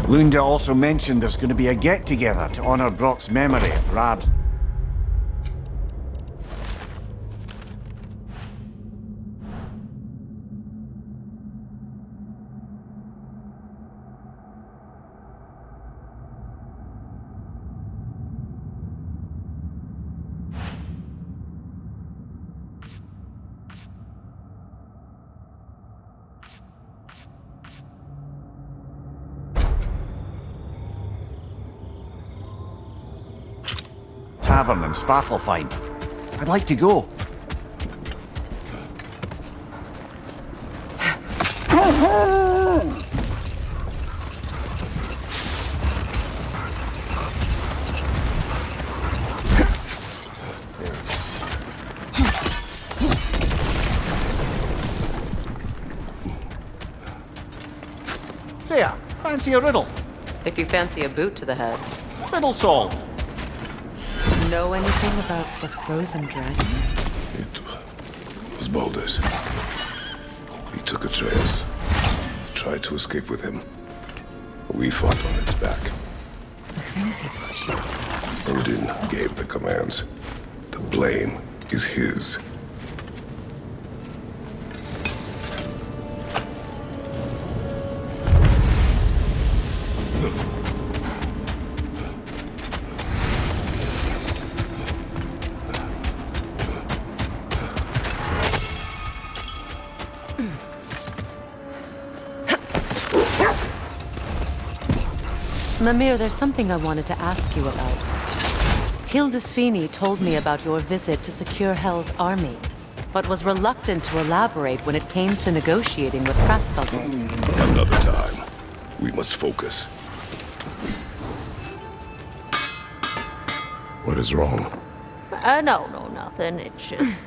Lunda also mentioned there's going to be a get-together to honor Brock's memory at Rab's. Tavern in Svartalfheim. I'd like to go. There, fancy a riddle. If you fancy a boot to the head. Riddle solved. Know anything about the frozen dragon? It was Baldur's. He took Atreus, tried to escape with him. We fought on its back. The things he put you through. Odin gave the commands. The blame is his. Mimir, there's something I wanted to ask you about. Hildisvini told me about your visit to secure Hel's army, but was reluctant to elaborate when it came to negotiating with Krasfelder. Another time. We must focus. What is wrong? No, nothing. It's just,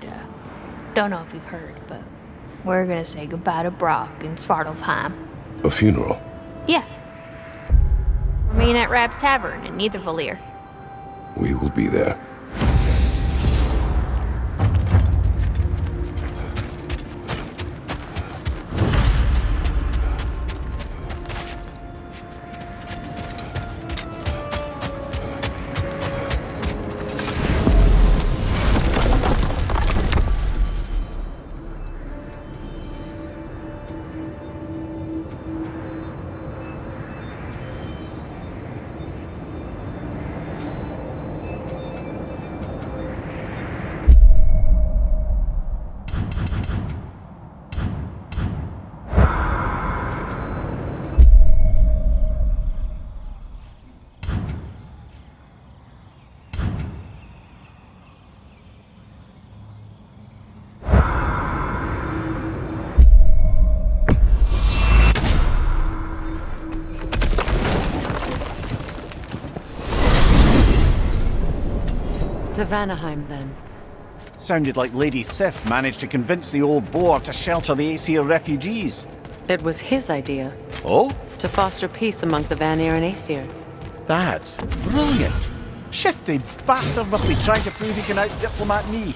don't know if you've heard, but we're gonna say goodbye to Brock in Svartalfheim. A funeral? Yeah. We're meeting at Rab's Tavern in Nethervalir. We will be there. To Vanaheim, then. Sounded like Lady Sif managed to convince the old boar to shelter the Aesir refugees. It was his idea. Oh? To foster peace among the Vanir and Aesir. That's brilliant. Shifty bastard must be trying to prove he can out-diplomat me.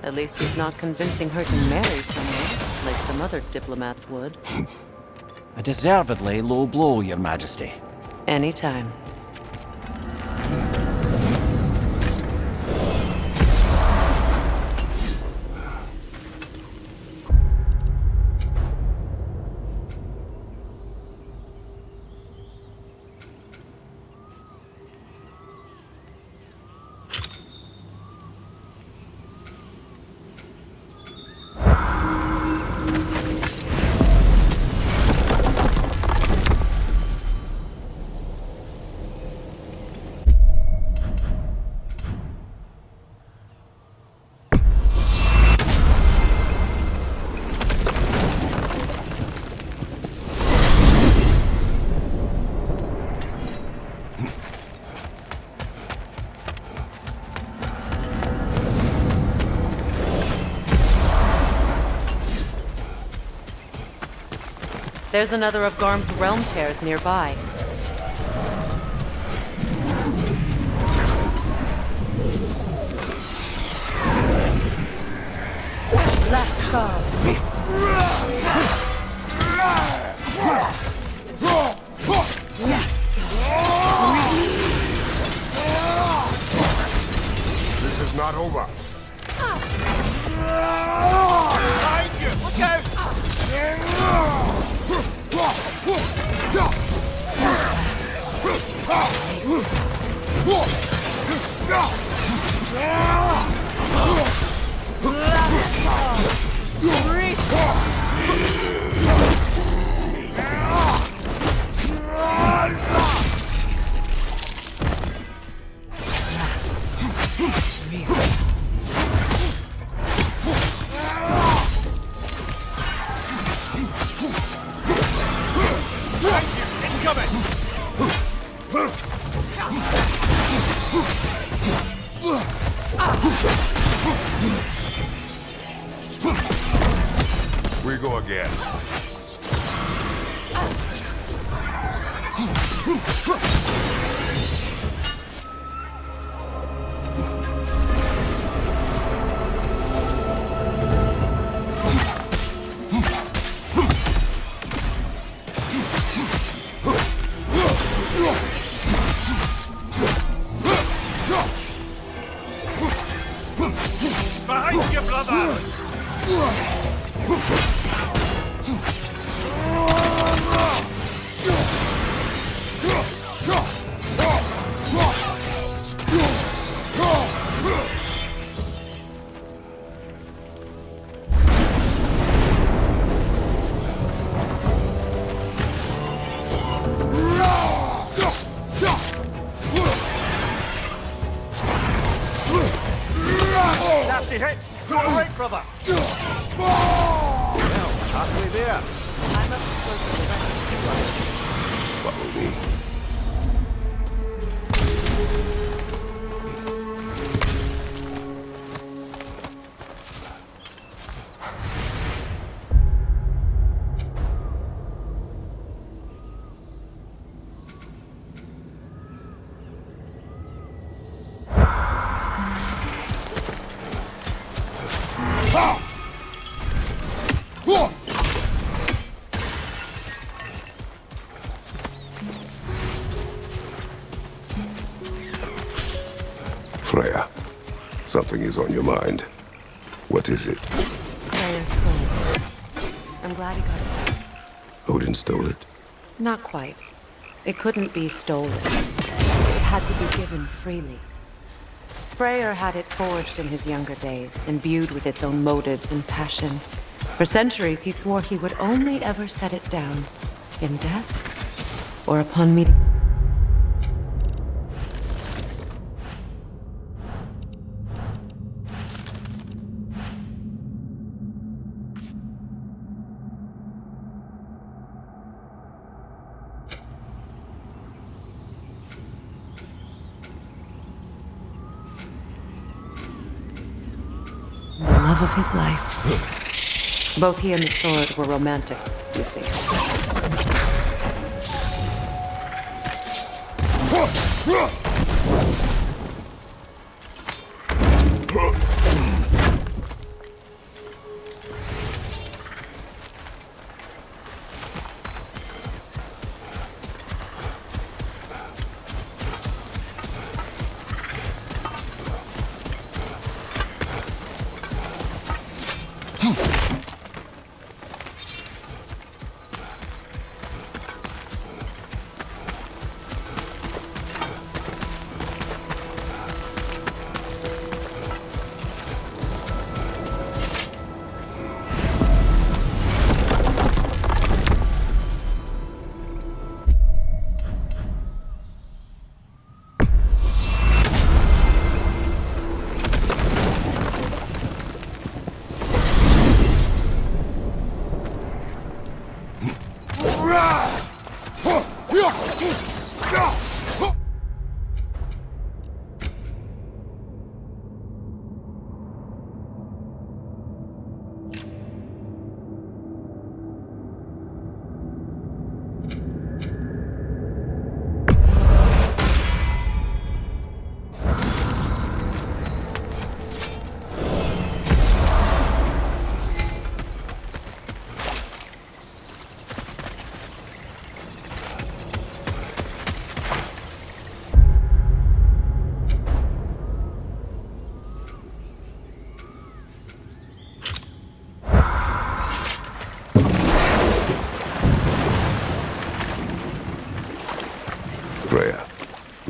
At least he's not convincing her to marry someone, like some other diplomats would. A deservedly low blow, Your Majesty. Anytime. There's another of Garm's realm tears nearby. Last saw. Yes. over. Behind you! Look out! We go again. Behind you, brother! Nasty hit! Go right, brother! Well, halfway there. I'm up close to the rest. Follow me. Freya, something is on your mind. What is it? Freya's soul. I'm glad he got it back. Odin stole it? Not quite. It couldn't be stolen. It had to be given freely. Freyr had it forged in his younger days, imbued with its own motives and passion. For centuries, he swore he would only ever set it down in death or upon meeting. The love of his life. Both he and the sword were romantics, you see.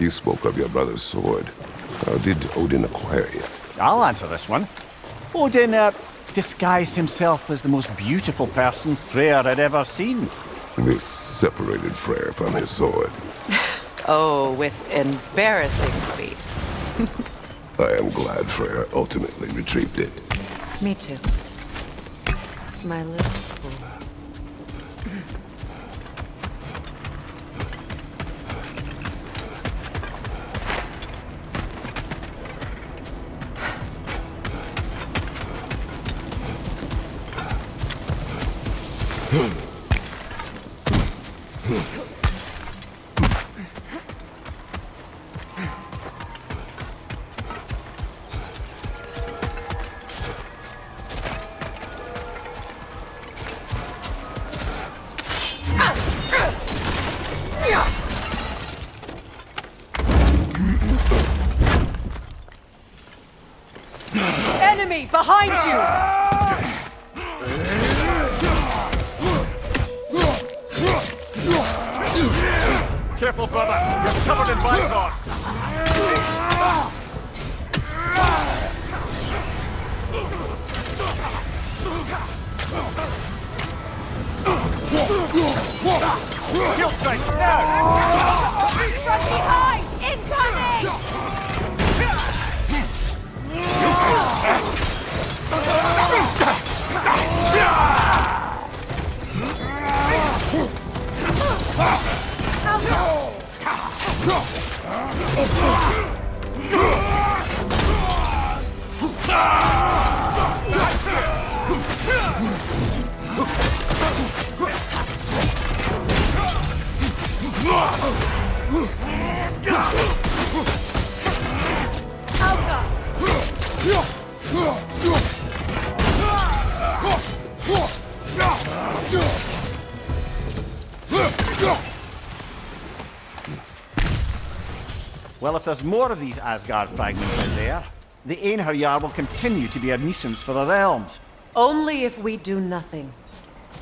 You spoke of your brother's sword. How did Odin acquire it? I'll answer this one. Odin disguised himself as the most beautiful person Freyr had ever seen. This separated Freyr from his sword. Oh, with embarrassing speed. I am glad Freyr ultimately retrieved it. Me too. My little fool. Enemy behind you! Careful, brother. You're covered in Vikings. Kill strike now! From behind! Incoming! Well, if there's more of these Asgard fragments out there, the Einherjar will continue to be a nuisance for the realms. Only if we do nothing.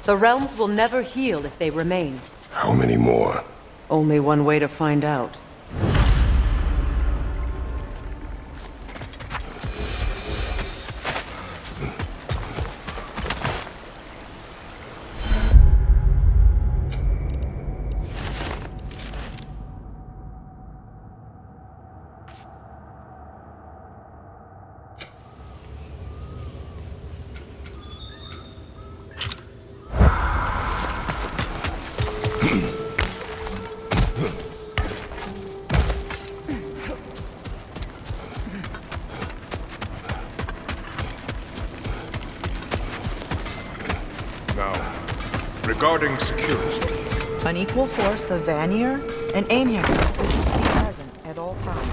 The realms will never heal if they remain. How many more? Only one way to find out. Now, regarding security. An equal force of Vanir and Einherjar must be present at all times.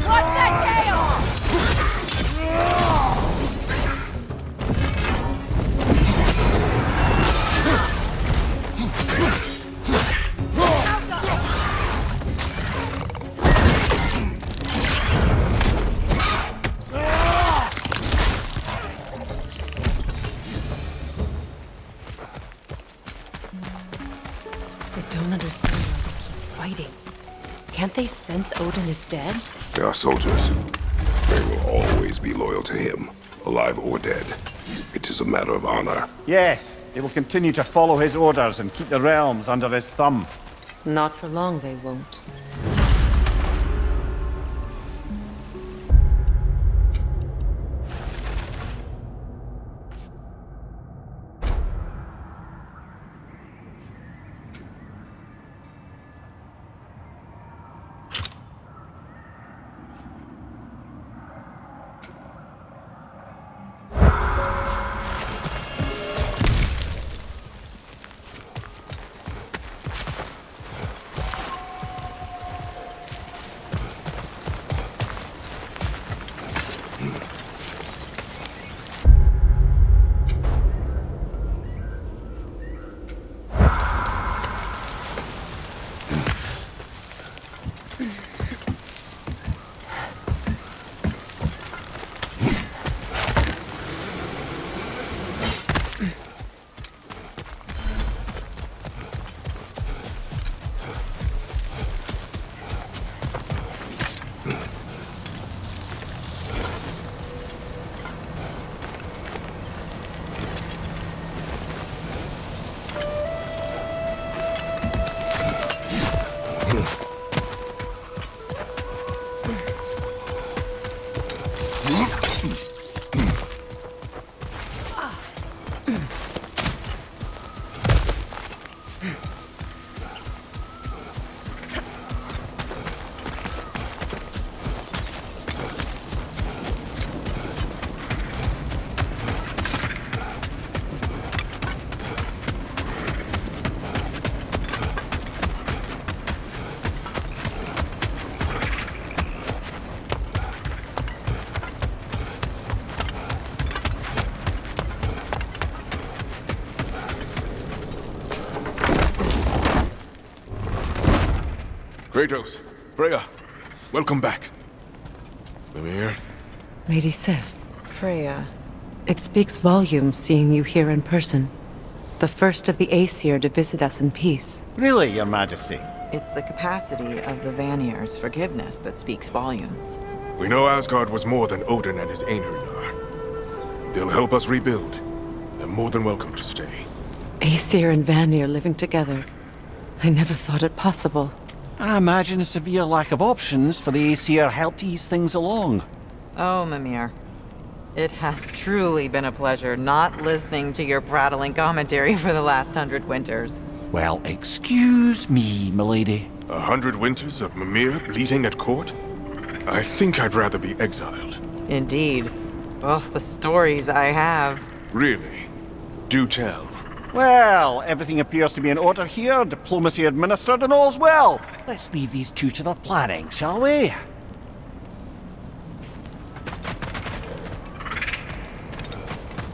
Watch that tail! they sense Odin is dead? They are soldiers. They will always be loyal to him, alive or dead. It is a matter of honor. Yes, they will continue to follow his orders and keep the realms under his thumb. Not for long, they won't. Kratos, Freya, welcome back. Mimir, Lady Sif, Freya. it speaks volumes seeing you here in person. The first of the Aesir to visit us in peace. Really, Your Majesty? It's the capacity of the Vanir's forgiveness that speaks volumes. we know Asgard was more than Odin and his Einherjar. They'll help us rebuild. They're more than welcome to stay. Aesir and Vanir living together. I never thought it possible. I imagine a severe lack of options for the Aesir helped ease things along. Oh, Mimir. It has truly been a pleasure not listening to your prattling commentary for the last 100 winters. Well, excuse me, milady. 100 winters of Mimir bleeding at court? I think I'd rather be exiled. Indeed. Oh, the stories I have. Really? Do tell. Well, everything appears to be in order here, diplomacy administered, and all's well. Let's leave these two to their planning, shall we?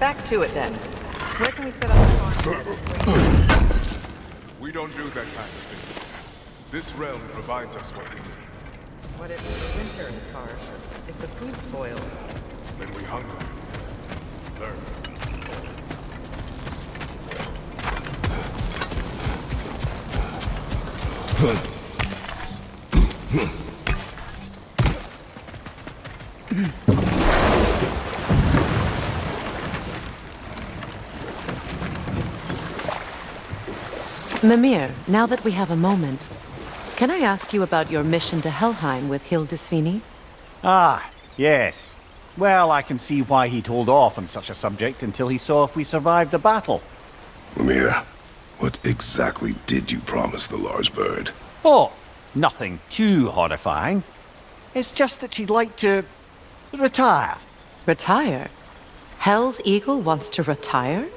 Back to it then. Where can we set up the farm? We don't do that kind of thing. This realm provides us what we need. What if the winter is harsh? If the food spoils? Then we hunger. Learn. Mimir, now that we have a moment, can I ask you about your mission to Helheim with Hildisvini? Ah, yes. Well, I can see why he'd hold off on such a subject until he saw if we survived the battle. Mimir, what exactly did you promise the large bird? Oh, nothing too horrifying. It's just that she'd like to retire. Retire? Hell's Eagle wants to retire?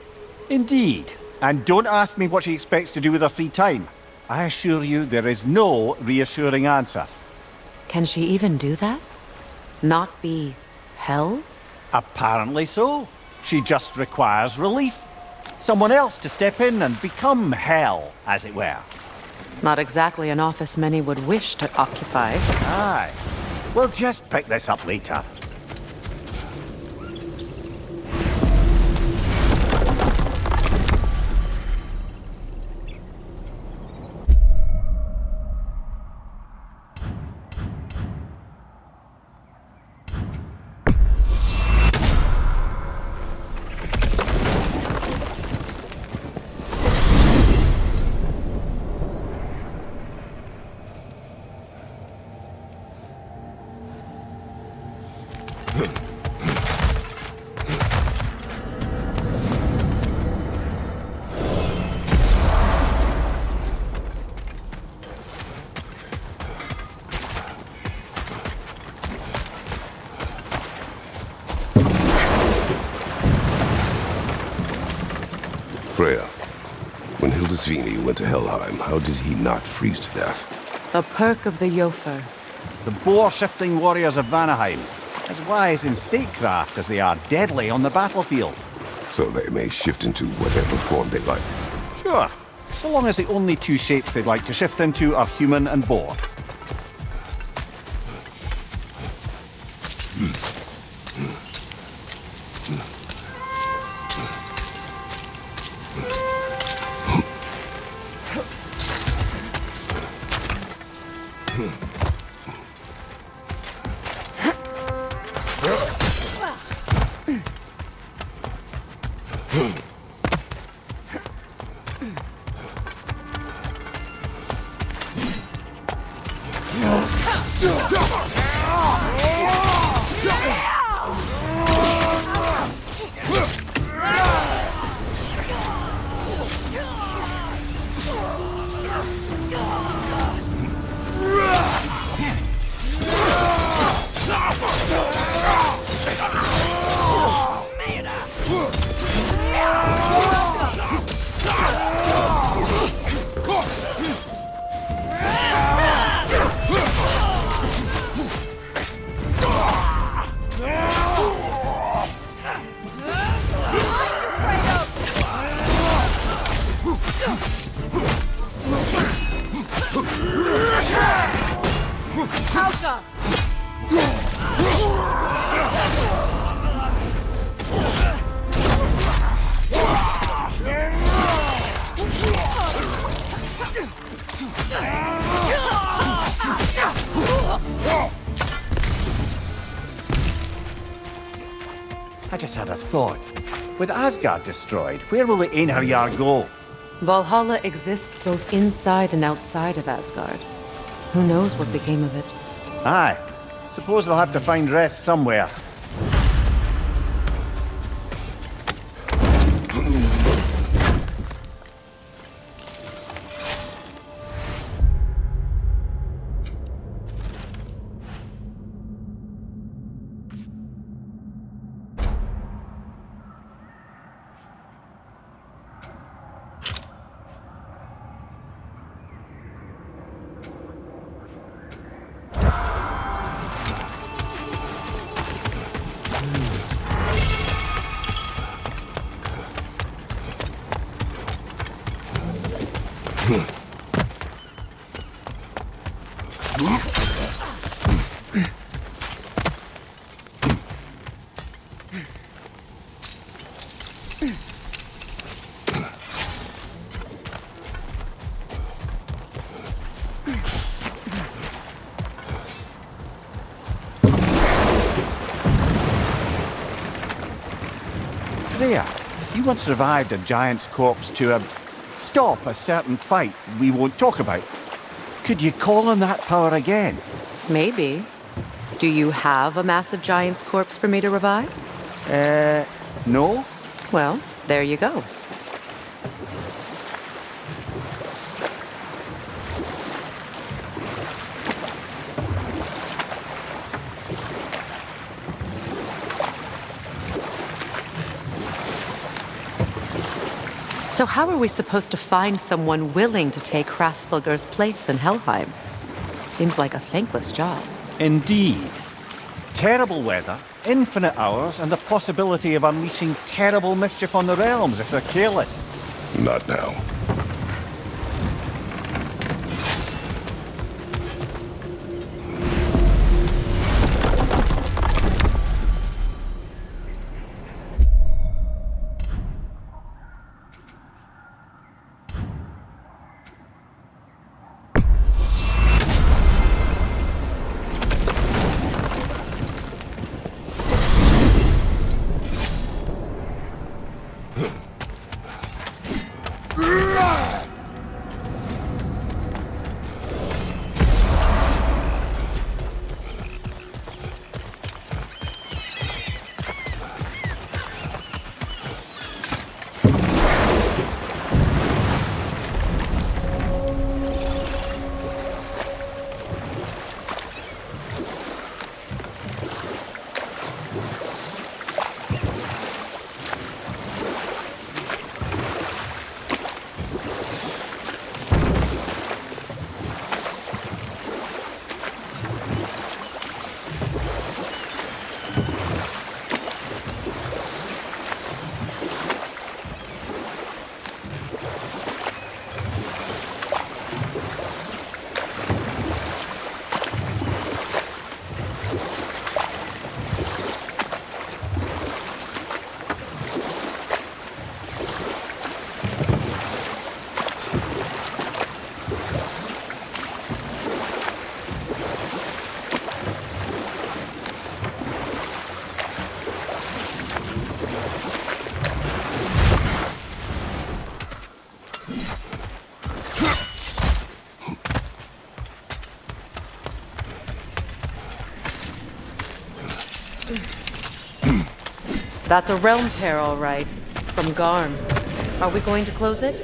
Indeed. And don't ask me what she expects to do with her free time. I assure you there is no reassuring answer. Can she even do that? Not be hell? Apparently so. She just requires relief. Someone else to step in and become hell, as it were. Not exactly an office many would wish to occupy. Aye. We'll just pick this up later. Freya, when Hildisvini went to Helheim, how did he not freeze to death? A perk of the Jofer. The boar-shifting warriors of Vanaheim, as wise in statecraft as they are deadly on the battlefield. So they may shift into whatever form they like. Sure, so long as the only two shapes they'd like to shift into are human and boar. I just had a thought. With Asgard destroyed, where will the Einherjar go? Valhalla exists both inside and outside of Asgard. Who knows what became of it? Aye. Suppose they'll have to find rest somewhere. There. You once revived a giant's corpse to stop a certain fight we won't talk about. Could you call on that power again? Maybe. Do you have a massive giant's corpse for me to revive? No? Well, there you go. So how are we supposed to find someone willing to take Hraesvelgur's place in Helheim? Seems like a thankless job. Indeed. Terrible weather, infinite hours, and the possibility of unleashing terrible mischief on the realms if they're careless. Not now. That's a realm tear, all right. From Garm. Are we going to close it?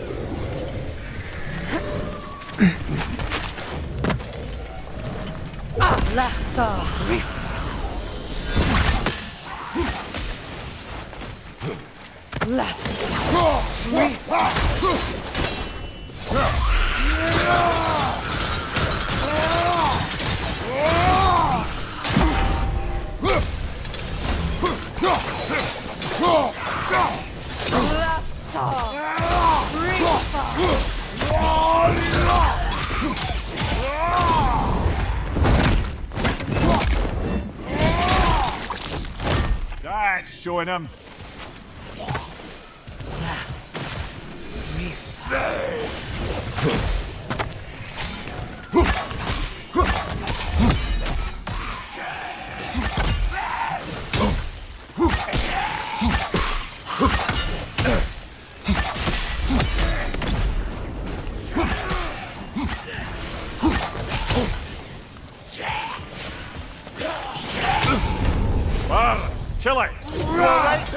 That's showing him. Chile! You alright?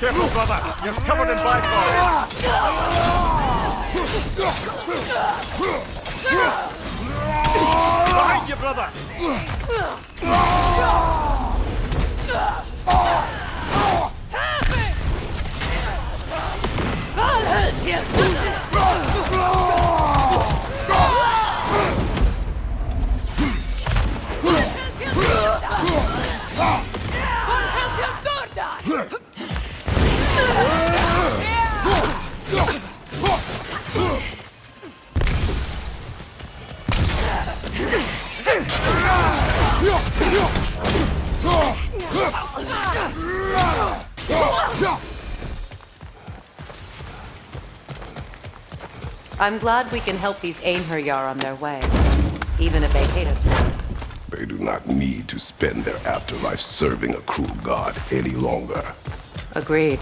Careful, brother! You're covered in bifrost! Behind you, brother! I'm glad we can help these Einherjar on their way, even if they hate us for it. They do not need to spend their afterlife serving a cruel god any longer. Agreed.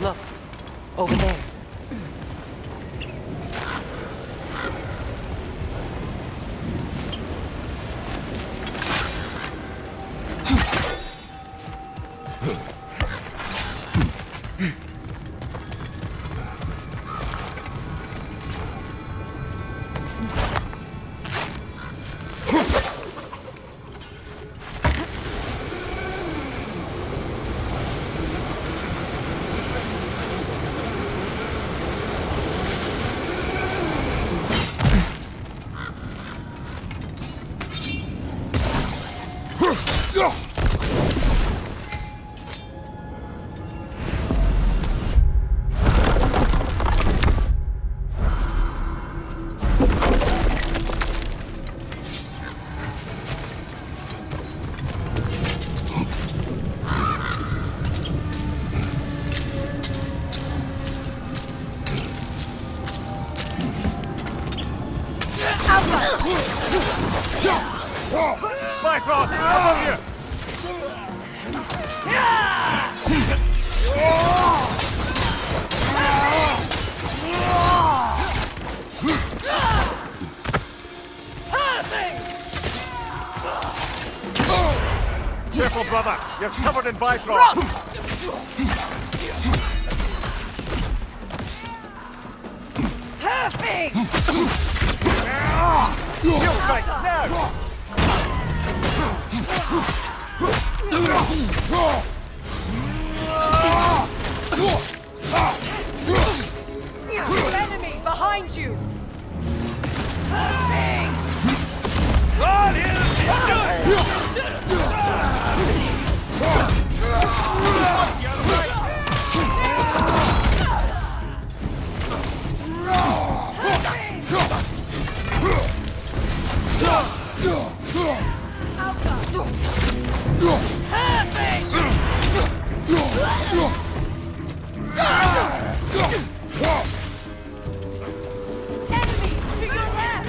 Look, over there. Bifrost, above you! Careful, brother. You're covered in Bifrost. Perfect! Shield strike, now! Enemy behind you! Perfect! Enemy to your left!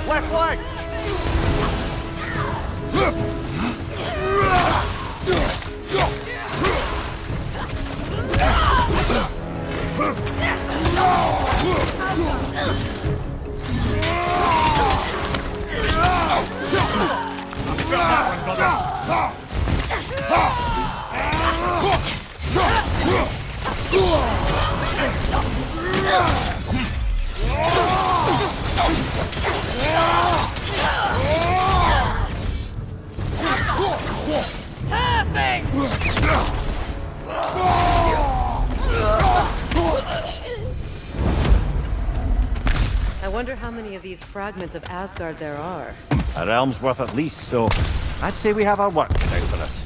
Left flank! I wonder how many of these fragments of Asgard there are. A realm's worth at least, so I'd say we have our work cut out for us.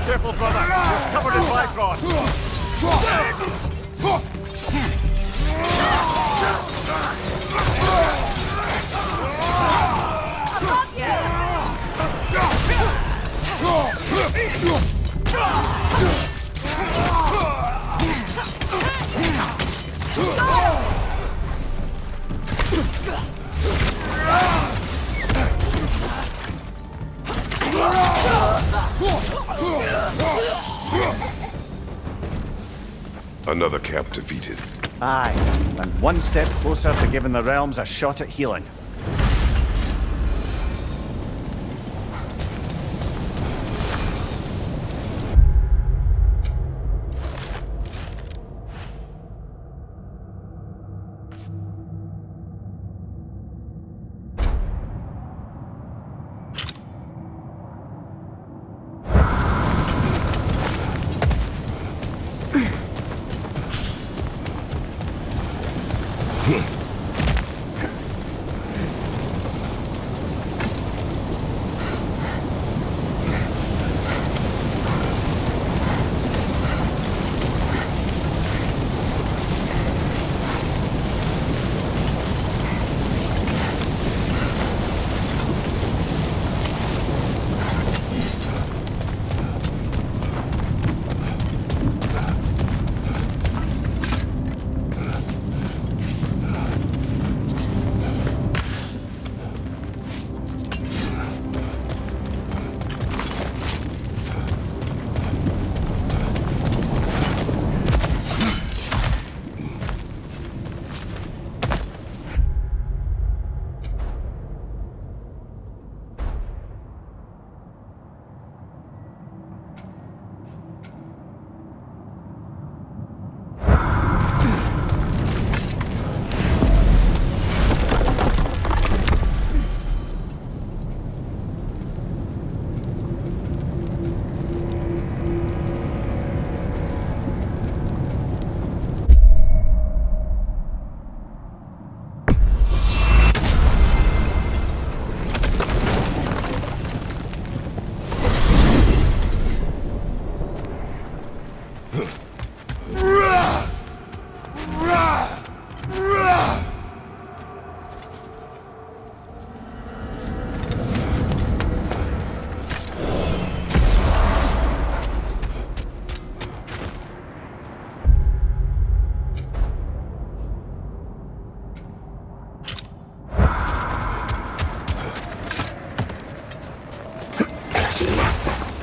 Careful, brother. You're covered in Bifrost. Another cap defeated. Aye, and one step closer to giving the realms a shot at healing.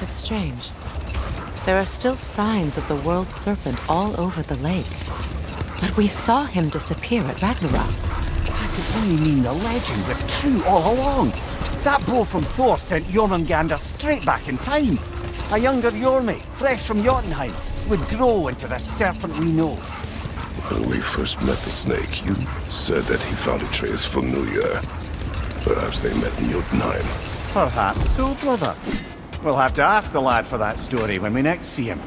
Strange. There are still signs of the world serpent all over the lake. But we saw him disappear at Ragnarok. That could only mean the legend was true all along. That blow from Thor sent Jormungandr straight back in time. A younger Jormi, fresh from Jotunheim, would grow into the serpent we know. When we first met the snake, you said that he found Atreus familiar. Perhaps they met in Jotunheim. Perhaps so, brother. We'll have to ask the lad for that story when we next see him.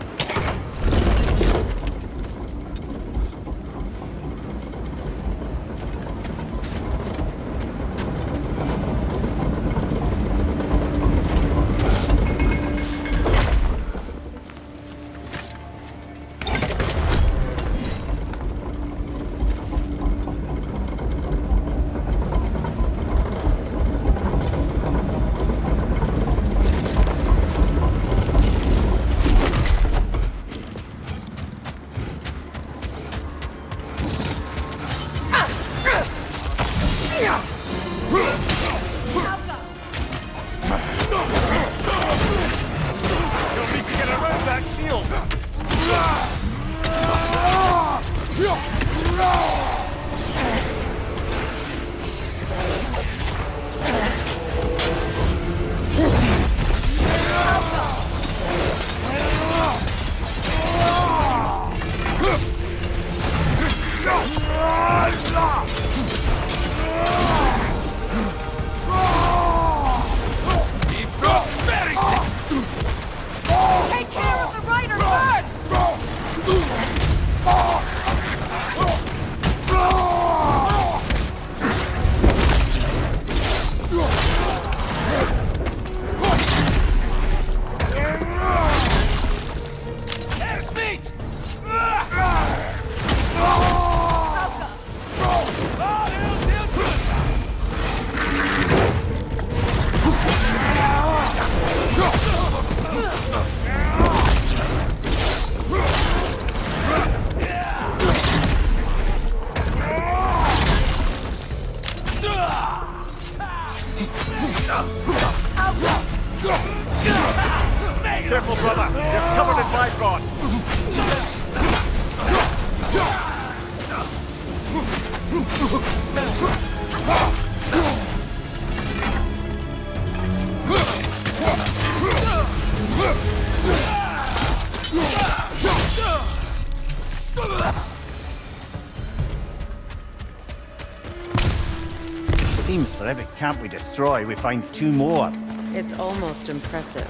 Seems for every camp we destroy, we find 2 more. It's almost impressive.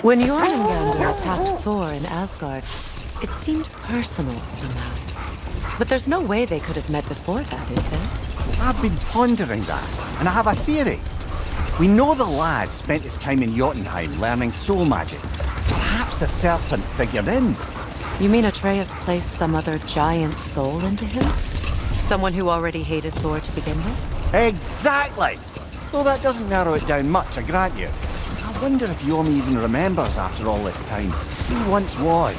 When Jormungandr attacked Thor in Asgard, it seemed personal somehow. But there's no way they could have met before that, is there? I've been pondering that, and I have a theory. We know the lad spent his time in Jotunheim learning soul magic. Perhaps the serpent figured in. You mean Atreus placed some other giant soul into him? Someone who already hated Thor to begin with? Exactly! Though that doesn't narrow it down much, I grant you. I wonder if Yomi even remembers after all this time who he once was.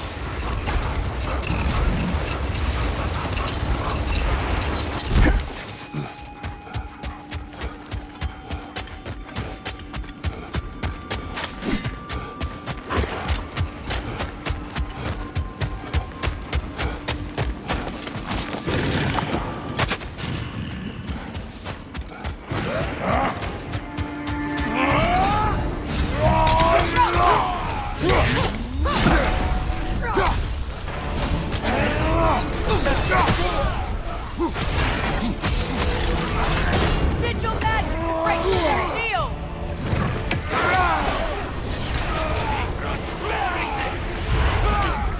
Sigil magic to break their shield!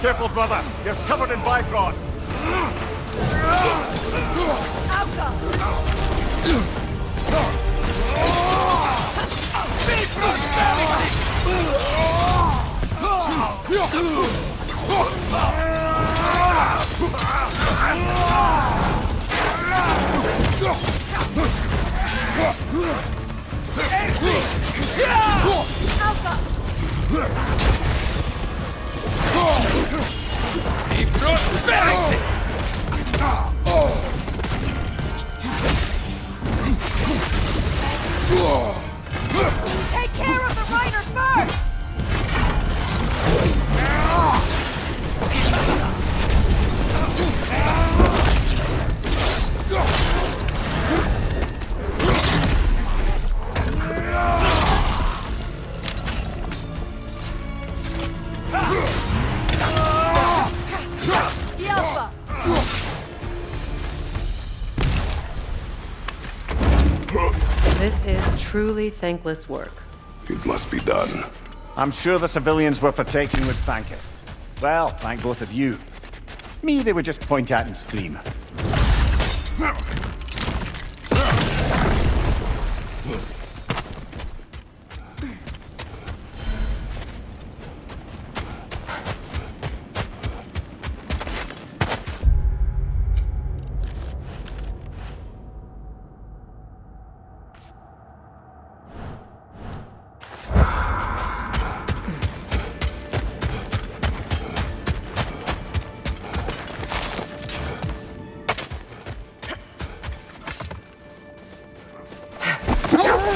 Careful, brother! You're covered in Bifrost! Take care of the rider first! Yelpa! This is truly thankless work. It must be done. I'm sure the civilians were protecting would thank us. Well, thank both of you. Me, they would just point at and scream.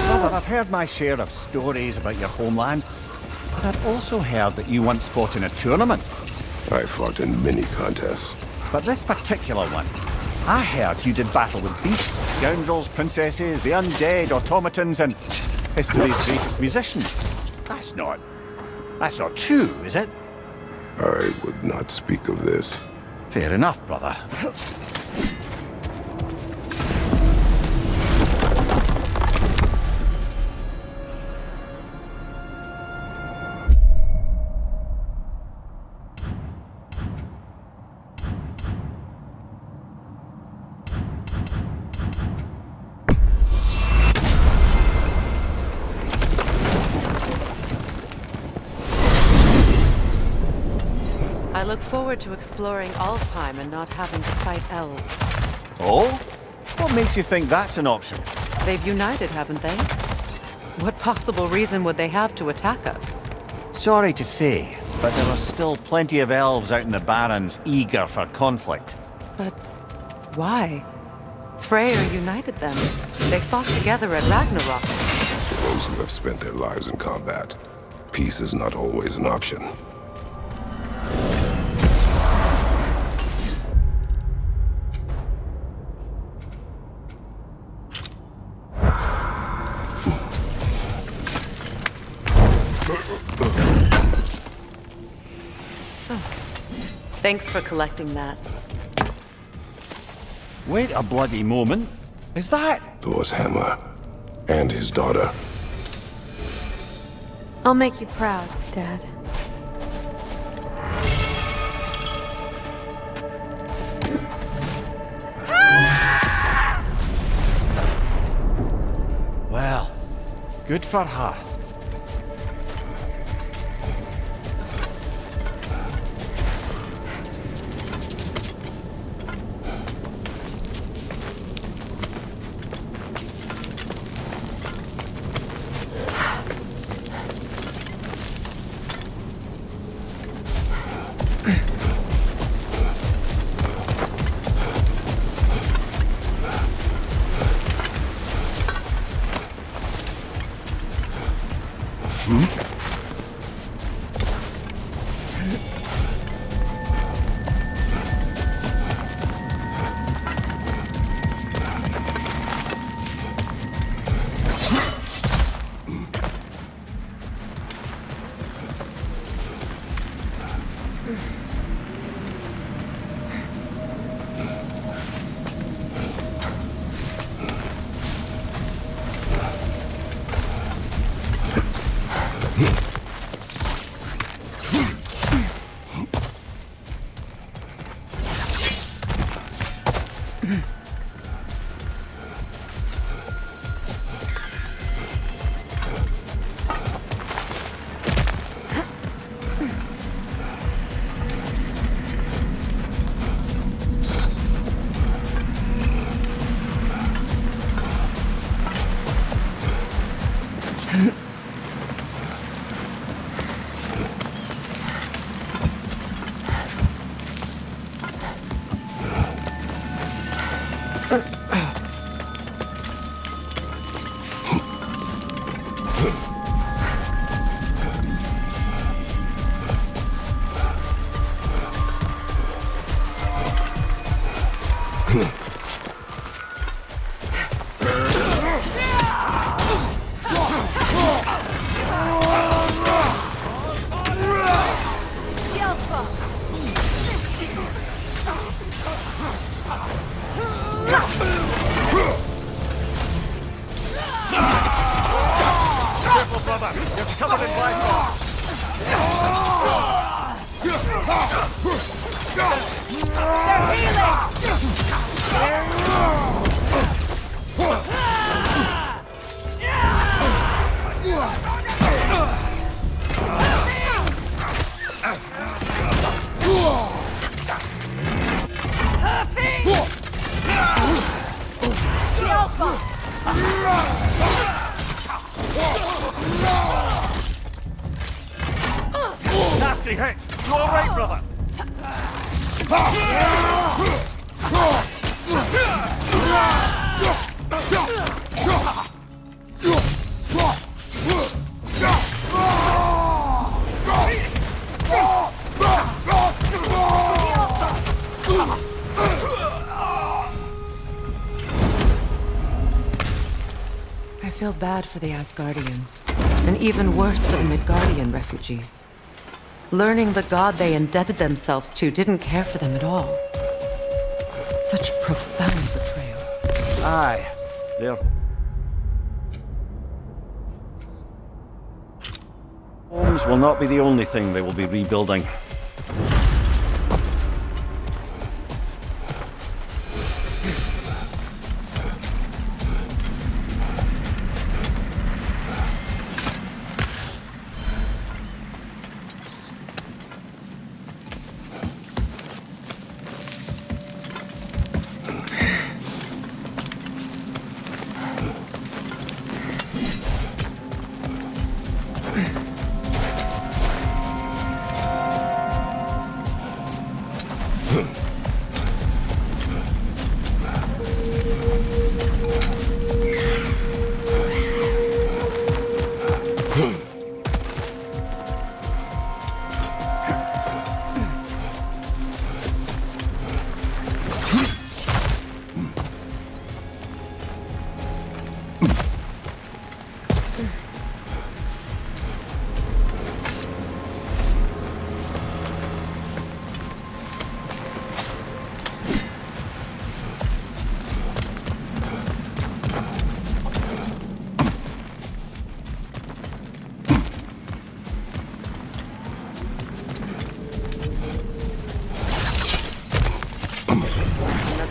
Brother, I've heard my share of stories about your homeland, but I've also heard that you once fought in a tournament. I fought in many contests. But this particular one, I heard you did battle with beasts, scoundrels, princesses, the undead, automatons, and history's greatest musicians. That's not true, is it? I would not speak of this. Fair enough, brother. I look forward to exploring Alfheim and not having to fight elves. Oh? What makes you think that's an option? They've united, haven't they? What possible reason would they have to attack us? Sorry to say, but there are still plenty of elves out in the Barrens eager for conflict. But Why? Freyr united them. They fought together at Ragnarok. For those who have spent their lives in combat, peace is not always an option. Thanks for collecting that. Wait a bloody moment. Is that? Thor's hammer and his daughter. I'll make you proud, Dad. Well, good for her. Nasty hit! You alright, brother? I feel bad for the Asgardians, and even worse for the Midgardian refugees. Learning the god they indebted themselves to didn't care for them at all. Such profound betrayal. Aye. Their homes will not be the only thing they will be rebuilding.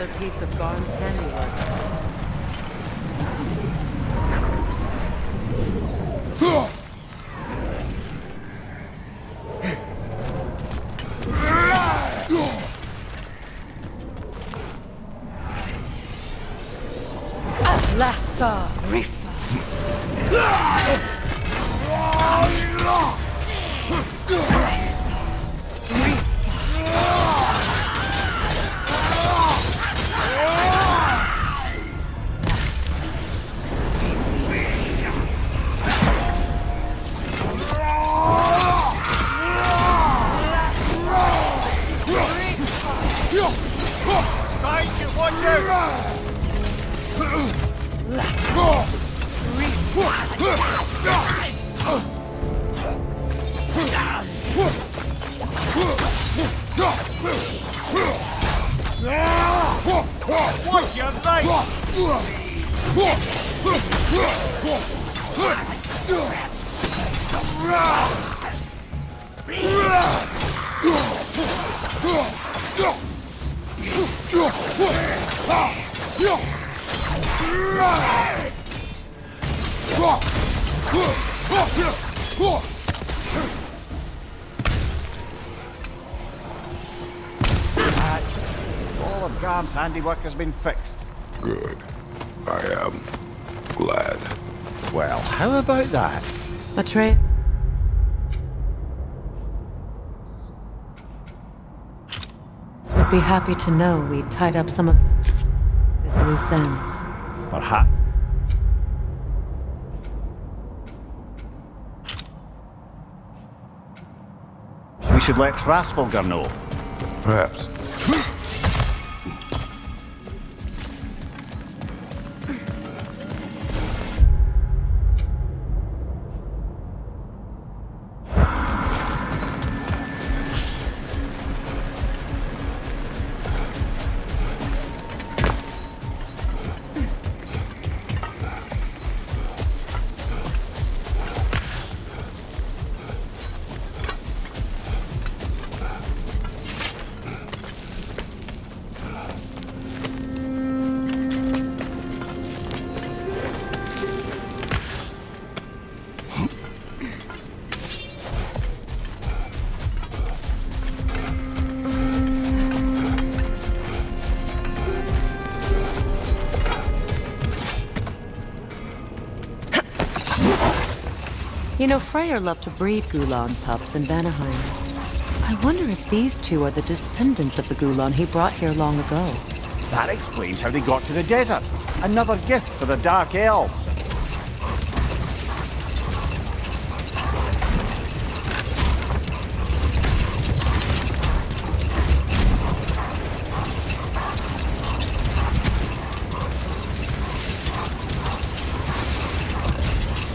another piece of Garm's handiwork. Lassa Rifa. Thank you, watch out! Watch your That's it. All of Garm's handiwork has been fixed. Good. I am glad. Well, how about that? Atreus would be happy to know we tied up some of his loose ends. Perhaps. We should let Hrasvolgar know. Perhaps. You know, Freyr loved to breed Gulan pups in Vanaheim. I wonder if these two are the descendants of the Gulan he brought here long ago. That explains how they got to the desert. Another gift for the Dark Elves.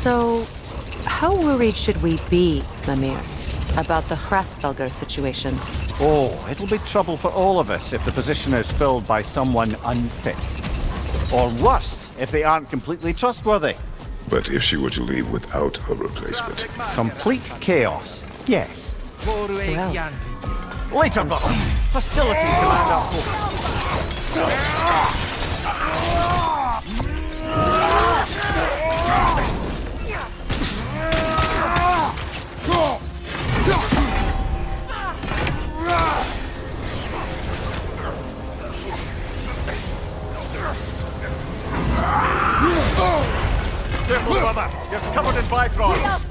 So, how worried should we be, Mimir, about the Hrasvelgar situation? Oh, it'll be trouble for all of us if the position is filled by someone unfit. Or worse, if they aren't completely trustworthy. But if she were to leave without a replacement, Complete chaos, yes. Well, Later, brother. Hostilities demand our focus. Careful, brother. You're covered in Bifrost.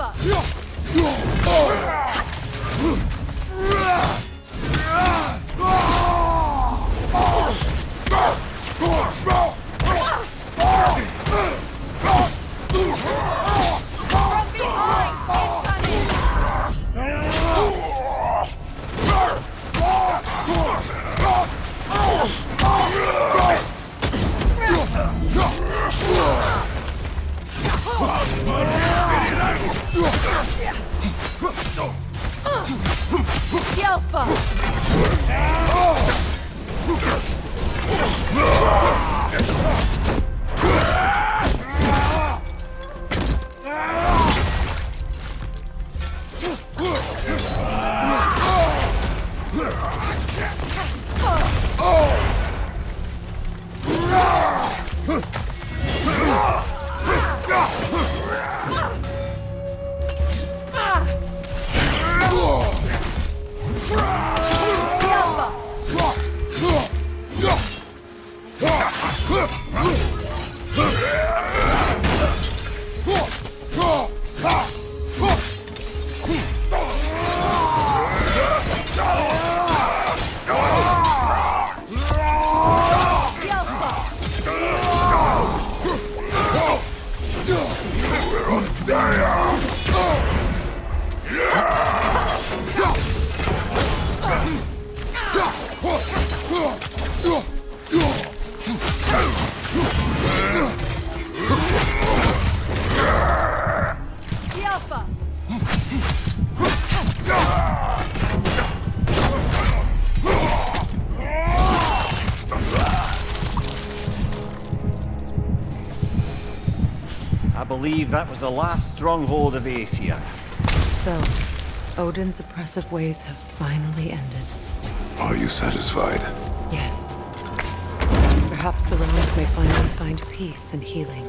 I believe that was the last stronghold of the Aesir. So, Odin's oppressive ways have finally ended. Are you satisfied? Yes. Perhaps the realms may finally find peace and healing.